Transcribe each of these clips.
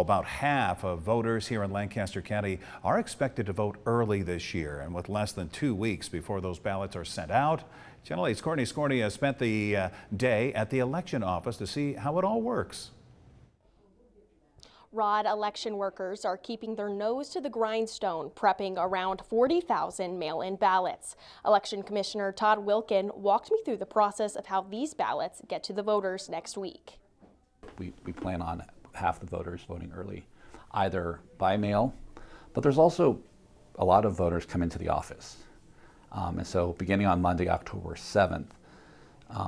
About half of voters here in Lancaster County are expected to vote early this year, and with less than 2 weeks before those ballots are sent out, Channel 8's Courtney Scornia spent the day at the election office to see how it all works. Rod, election workers are keeping their nose to the grindstone, prepping around 40,000 mail-in ballots. Election Commissioner Todd-Wiltgen walked me through the process of how these ballots get to the voters next week. We plan on half the voters voting early, either by mail, but there's also a lot of voters come into the office. And so beginning on Monday, October 7th,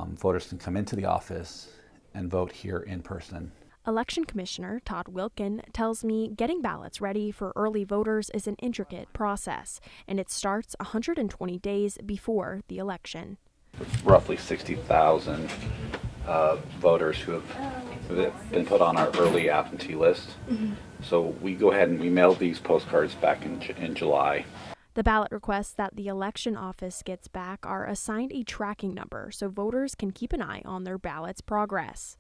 voters can come into the office and vote here in person. Election Commissioner Todd-Wiltgen tells me getting ballots ready for early voters is an intricate process, and it starts 120 days before the election. Roughly 60,000 voters who have been put on our early absentee list. So we go ahead and we mail these postcards back in July. The ballot requests that the election office gets back are assigned a tracking number so voters can keep an eye on their ballot's progress.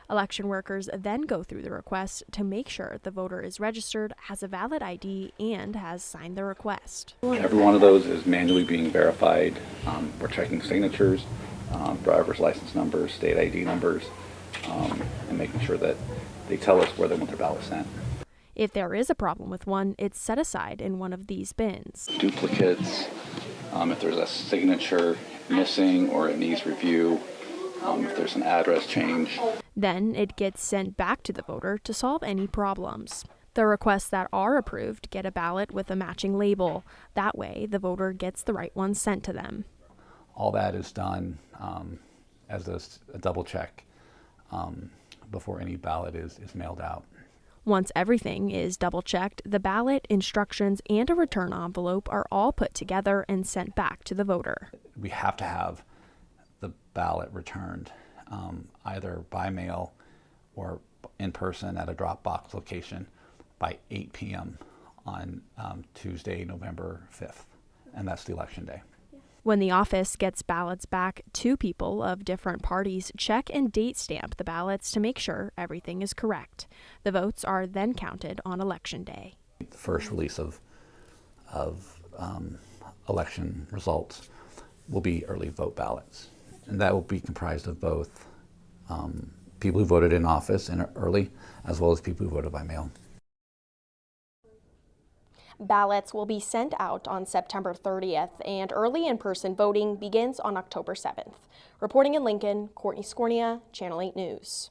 Election workers then go through the request to make sure the voter is registered, has a valid ID, and has signed the request. Every one of those is manually being verified. We're checking signatures, driver's license numbers, state ID numbers, and making sure that they tell us where they want their ballot sent. If there is a problem with one, it's set aside in one of these bins. Duplicates, if there's a signature missing or it needs review, if there's an address change. Then it gets sent back to the voter to solve any problems. The requests that are approved get a ballot with a matching label. That way, the voter gets the right one sent to them. All that is done as a double check before any ballot is mailed out. Once everything is double checked, the ballot, instructions, and a return envelope are all put together and sent back to the voter. We have to have the ballot returned either by mail or in person at a drop box location by 8 p.m. on Tuesday, November 5th, and that's the election day. When the office gets ballots back, two people of different parties check and date stamp the ballots to make sure everything is correct. The votes are then counted on election day. The first release of election results will be early vote ballots, and that will be comprised of both people who voted in office and early, as well as people who voted by mail. Ballots will be sent out on September 30th, and early in-person voting begins on October 7th. Reporting in Lincoln, Courtney Scornia, Channel 8 News.